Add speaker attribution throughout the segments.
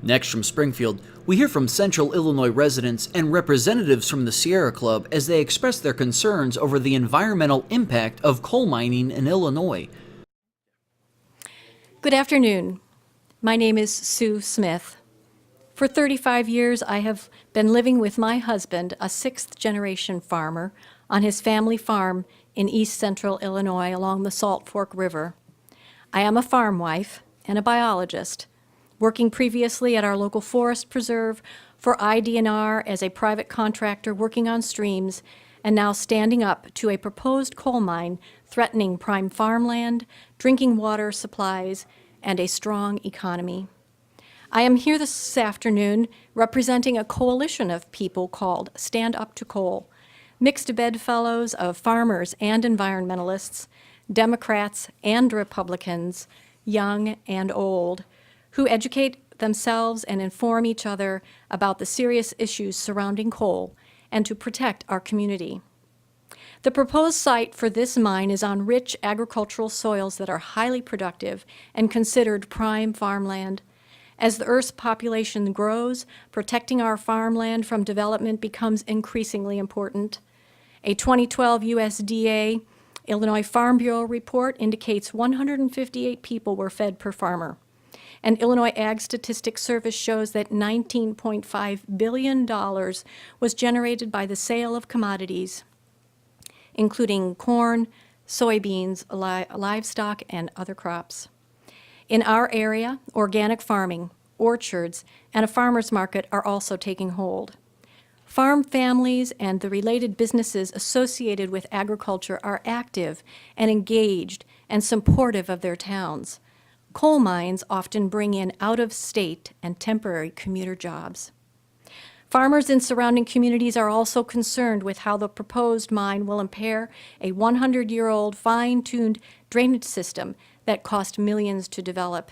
Speaker 1: Next from Springfield, we hear from Central Illinois residents and representatives from the Sierra Club as they express their concerns over the environmental impact of coal mining in Illinois.
Speaker 2: Good afternoon. My name is Sue Smith. For 35 years, I have been living with my husband, a sixth-generation farmer, on his family farm in east central Illinois along the Salt Fork River. I am a farm wife and a biologist, working previously at our local forest preserve for ID&R as a private contractor working on streams, and now standing up to a proposed coal mine threatening prime farmland, drinking water supplies, and a strong economy. I am here this afternoon representing a coalition of people called Stand Up to Coal, mixed bedfellows of farmers and environmentalists, Democrats and Republicans, young and old, who educate themselves and inform each other about the serious issues surrounding coal and to protect our community. The proposed site for this mine is on rich agricultural soils that are highly productive and considered prime farmland. As the Earth's population grows, protecting our farmland from development becomes increasingly important. A 2012 USDA Illinois Farm Bureau report indicates 158 people were fed per farmer. And Illinois Ag Statistics Service shows that $19.5 billion was generated by the sale of commodities, including corn, soybeans, livestock, and other crops. In our area, organic farming, orchards, and a farmer's market are also taking hold. Farm families and the related businesses associated with agriculture are active and engaged and supportive of their towns. Coal mines often bring in out-of-state and temporary commuter jobs. Farmers in surrounding communities are also concerned with how the proposed mine will impair a 100-year-old fine-tuned drainage system that cost millions to develop.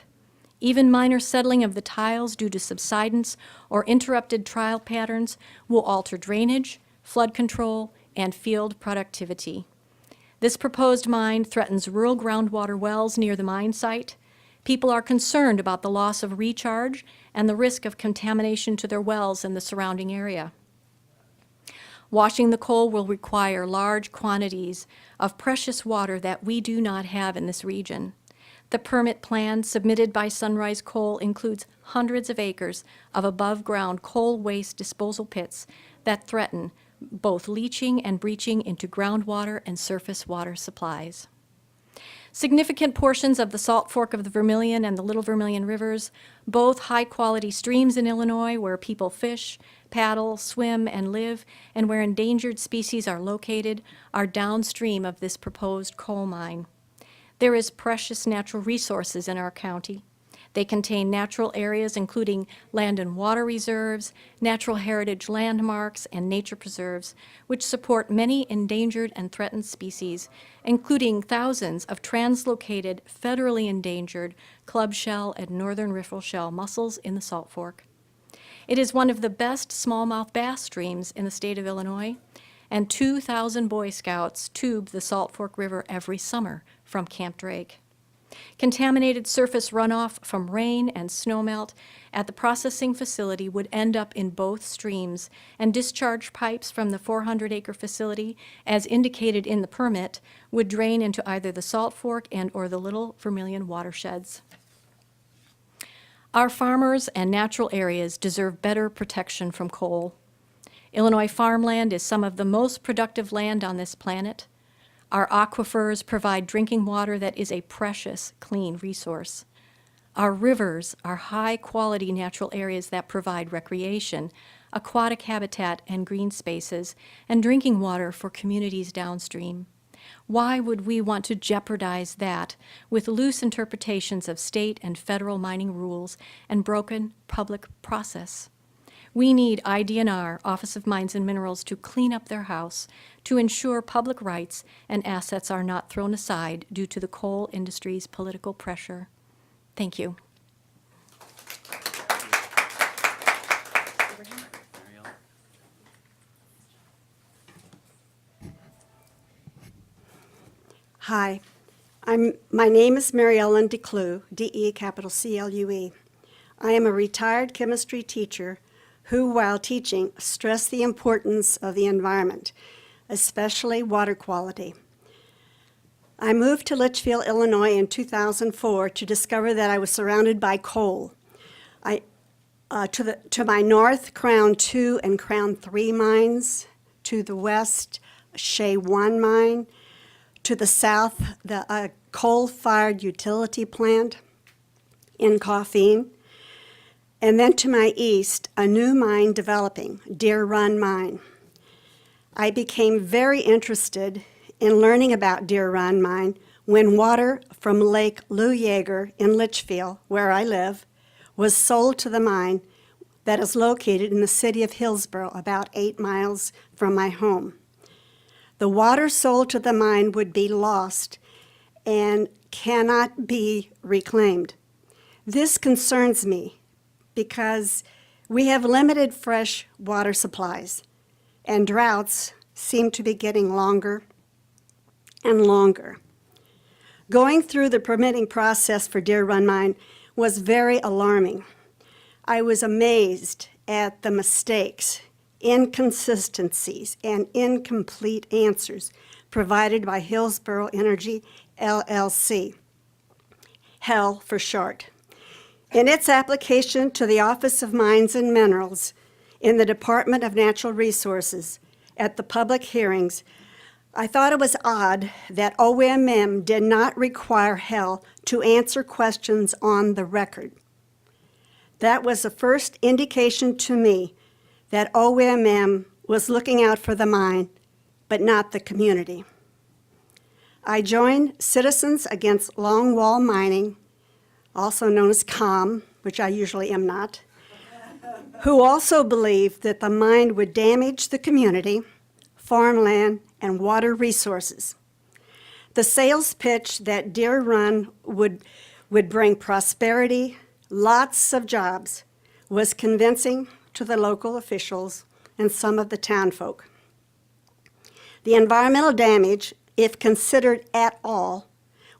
Speaker 2: Even minor settling of the tiles due to subsidence or interrupted trial patterns will alter drainage, flood control, and field productivity. This proposed mine threatens rural groundwater wells near the mine site. People are concerned about the loss of recharge and the risk of contamination to their wells in the surrounding area. Washing the coal will require large quantities of precious water that we do not have in this region. The permit plan submitted by Sunrise Coal includes hundreds of acres of above-ground coal waste disposal pits that threaten both leaching and breaching into groundwater and surface water supplies. Significant portions of the Salt Fork of the Vermilion and the Little Vermilion Rivers, both high-quality streams in Illinois where people fish, paddle, swim, and live, and where endangered species are located, are downstream of this proposed coal mine. There is precious natural resources in our county. They contain natural areas including land and water reserves, natural heritage landmarks, and nature preserves, which support many endangered and threatened species, including thousands of translocated, federally endangered clubshell and northern riffle shell mussels in the Salt Fork. It is one of the best smallmouth bass streams in the state of Illinois, and 2,000 Boy Scouts tube the Salt Fork River every summer from Camp Drake. Contaminated surface runoff from rain and snowmelt at the processing facility would end up in both streams, and discharge pipes from the 400-acre facility, as indicated in the permit, would drain into either the Salt Fork and or the Little Vermilion watersheds. Our farmers and natural areas deserve better protection from coal. Illinois farmland is some of the most productive land on this planet. Our aquifers provide drinking water that is a precious, clean resource. Our rivers are high-quality natural areas that provide recreation, aquatic habitat and green spaces, and drinking water for communities downstream. Why would we want to jeopardize that with loose interpretations of state and federal mining rules and broken public process? We need ID&R, Office of Mines and Minerals, to clean up their house, to ensure public rights and assets are not thrown aside due to the coal industry's political pressure. Thank you.
Speaker 3: Hi, my name is Mary Ellen DeClue, D-E capital C-L-U-E. I am a retired chemistry teacher who, while teaching, stressed the importance of the environment, especially water quality. I moved to Litchfield, Illinois in 2004 to discover that I was surrounded by coal. To my north, Crown 2 and Crown 3 mines. To the west, Shea 1 mine. To the south, the coal-fired utility plant in Coffeen. And then to my east, a new mine developing, Deer Run Mine. I became very interested in learning about Deer Run Mine when water from Lake Lou Yeager in Litchfield, where I live, was sold to the mine that is located in the city of Hillsborough, about 8 miles from my home. The water sold to the mine would be lost and cannot be reclaimed. This concerns me because we have limited fresh water supplies, and droughts seem to be getting longer and longer. Going through the permitting process for Deer Run Mine was very alarming. I was amazed at the mistakes, inconsistencies, and incomplete answers provided by Hillsborough Energy, LLC, HEL for short. In its application to the Office of Mines and Minerals in the Department of Natural Resources at the public hearings, I thought it was odd that OMM did not require HEL to answer questions on the record. That was the first indication to me that OMM was looking out for the mine, but not the community. I joined Citizens Against Longwall Mining, also known as COM, which I usually am not, who also believed that the mine would damage the community, farmland, and water resources. The sales pitch that Deer Run would bring prosperity, lots of jobs, was convincing to the local officials and some of the townfolk. The environmental damage, if considered at all,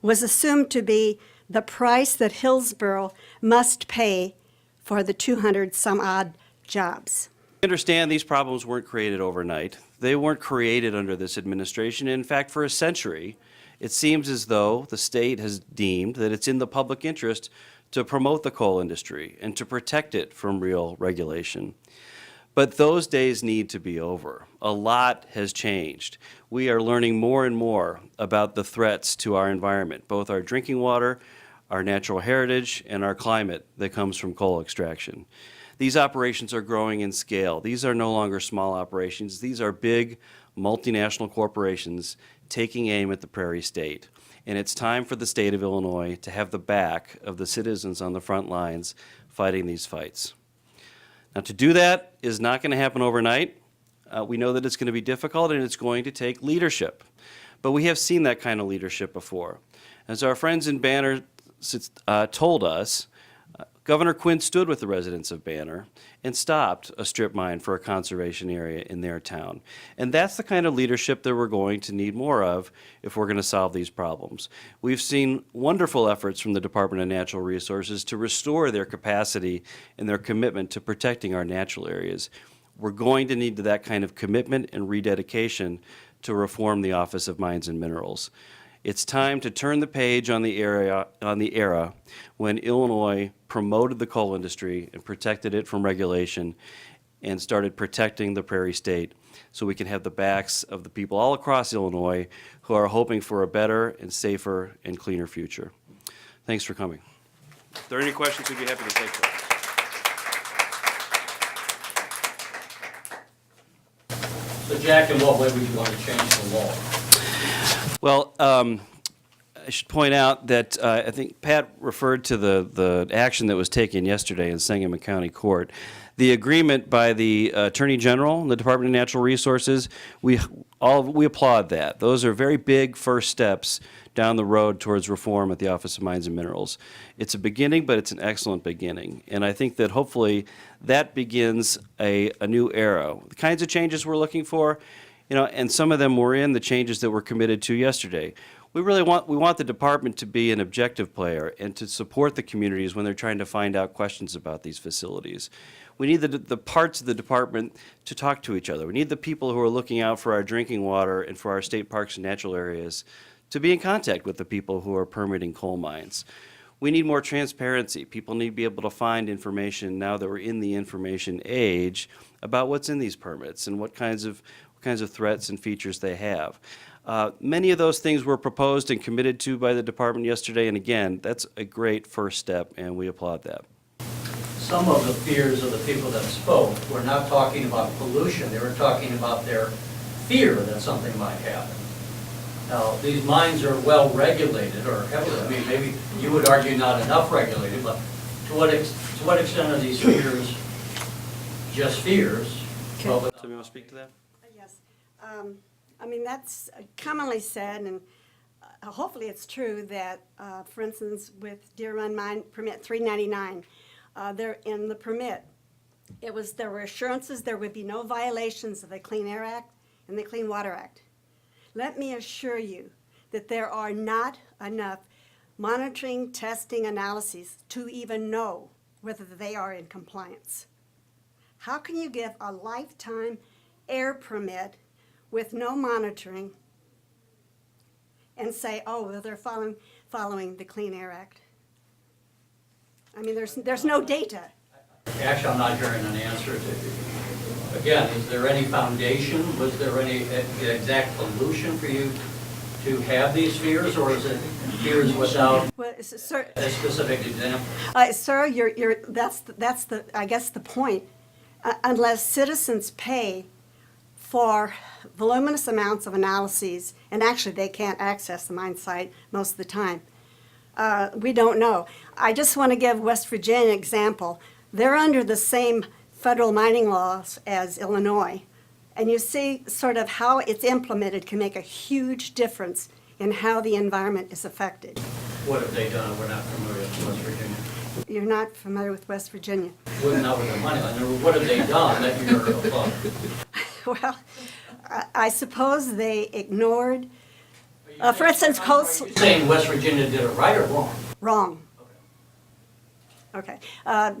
Speaker 3: was assumed to be the price that Hillsborough must pay for the 200-some-odd jobs.
Speaker 4: I understand these problems weren't created overnight. They weren't created under this administration. In fact, for a century, it seems as though the state has deemed that it's in the public interest to promote the coal industry and to protect it from real regulation. But those days need to be over. A lot has changed. We are learning more and more about the threats to our environment, both our drinking water, our natural heritage, and our climate that comes from coal extraction. These operations are growing in scale. These are no longer small operations. These are big, multinational corporations taking aim at the Prairie State. And it's time for the state of Illinois to have the back of the citizens on the front lines fighting these fights. Now, to do that is not going to happen overnight. We know that it's going to be difficult and it's going to take leadership. But we have seen that kind of leadership before. As our friends in Banner told us, Governor Quinn stood with the residents of Banner and stopped a strip mine for a conservation area in their town. And that's the kind of leadership that we're going to need more of if we're going to solve these problems. We've seen wonderful efforts from the Department of Natural Resources to restore their capacity and their commitment to protecting our natural areas. We're going to need that kind of commitment and rededication to reform the Office of Mines and Minerals. It's time to turn the page on the era when Illinois promoted the coal industry and protected it from regulation and started protecting the Prairie State so we can have the backs of the people all across Illinois who are hoping for a better and safer and cleaner future. Thanks for coming. If there are any questions, we'd be happy to take them.
Speaker 5: So Jack, in what way would you want to change the law?
Speaker 4: Well, I should point out that I think Pat referred to the action that was taken yesterday in Sangamon County Court. The agreement by the Attorney General and the Department of Natural Resources, we applaud that. Those are very big first steps down the road towards reform at the Office of Mines and Minerals. It's a beginning, but it's an excellent beginning. And I think that hopefully that begins a new era. The kinds of changes we're looking for, and some of them were in the changes that were committed to yesterday. We want the department to be an objective player and to support the communities when they're trying to find out questions about these facilities. We need the parts of the department to talk to each other. We need the people who are looking out for our drinking water and for our state parks and natural areas to be in contact with the people who are permitting coal mines. We need more transparency. People need to be able to find information now that we're in the information age about what's in these permits and what kinds of threats and features they have. Many of those things were proposed and committed to by the department yesterday, and again, that's a great first step, and we applaud that.
Speaker 5: Some of the fears of the people that spoke were not talking about pollution, they were talking about their fear that something might happen. Now, these mines are well regulated, or heavily, I mean, maybe you would argue not enough regulated, but to what extent are these fears just fears? Well, but-
Speaker 4: Somebody want to speak to that?
Speaker 3: Yes. I mean, that's commonly said, and hopefully it's true, that, for instance, with Deer Run Mine Permit 399, there in the permit, there were assurances there would be no violations of the Clean Air Act and the Clean Water Act. Let me assure you that there are not enough monitoring, testing, analyses to even know whether they are in compliance. How can you give a lifetime air permit with no monitoring and say, oh, well, they're following the Clean Air Act? I mean, there's no data.
Speaker 5: Actually, I'm not hearing an answer to, again, is there any foundation? Was there any exact solution for you to have these fears, or is it fears without
Speaker 3: Well, sir,
Speaker 5: a specific example?
Speaker 3: sir, that's I guess the point. Unless citizens pay for voluminous amounts of analyses, and actually they can't access the mine site most of the time, we don't know. I just want to give West Virginia an example. They're under the same federal mining laws as Illinois, and you see sort of how it's implemented can make a huge difference in how the environment is affected.
Speaker 5: What have they done? We're not familiar with West Virginia.
Speaker 3: You're not familiar with West Virginia.
Speaker 5: Well, not with the money line. What have they done that you're above?
Speaker 3: Well, I suppose they ignored, for instance,
Speaker 5: Are
Speaker 3: coastal.
Speaker 5: you saying West Virginia did it right or wrong?
Speaker 3: Wrong. Okay.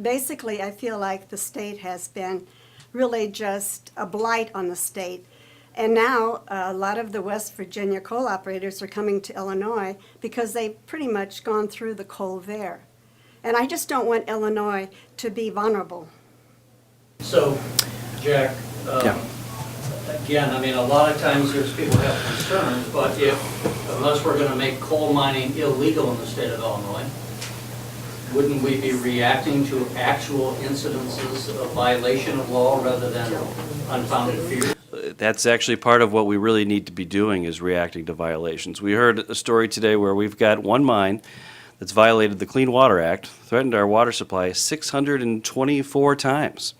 Speaker 3: Basically, I feel like the state has been really just a blight on the state. And now, a lot of the West Virginia coal operators are coming to Illinois because they've pretty much gone through the coal there. And I just don't want Illinois to be vulnerable.
Speaker 5: So, Jack,
Speaker 4: Yeah.
Speaker 5: again, I mean, a lot of times there's people have concerns, but unless we're going to make coal mining illegal in the state of Illinois, wouldn't we be reacting to actual incidences of violation of law rather than unfounded fears?
Speaker 4: That's actually part of what we really need to be doing, is reacting to violations. We heard a story today where we've got one mine that's violated the Clean Water Act, threatened our water supply 624 times.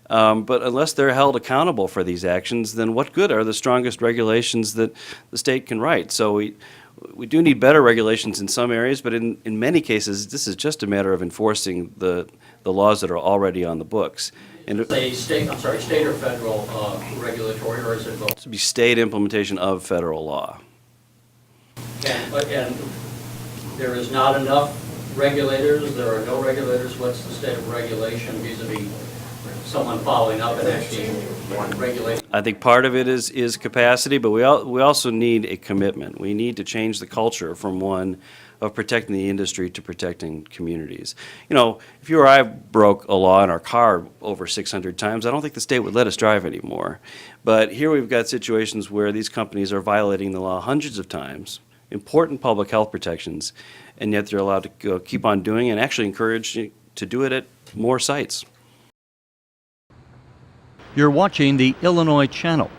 Speaker 4: But unless they're held accountable for these actions, then what good are the strongest regulations that the state can write? So we do need better regulations in some areas, but in many cases, this is just a matter of enforcing the laws that are already on the books. And it
Speaker 5: A state, I'm sorry, state or federal regulatory, or is it both?
Speaker 4: to be state implementation of federal law.
Speaker 5: And there is not enough regulators, there are no regulators, what's the state of regulation vis-a-vis someone following up and actually regulating?
Speaker 4: I think part of it is capacity, but we also need a commitment. We need to change the culture from one of protecting the industry to protecting communities. You know, if you or I broke a law in our car over 600 times, I don't think the state would let us drive anymore. But here we've got situations where these companies are violating the law hundreds of times, important public health protections, and yet they're allowed to keep on doing it and actually encouraged to do it at more sites.
Speaker 6: You're watching the Illinois Channel.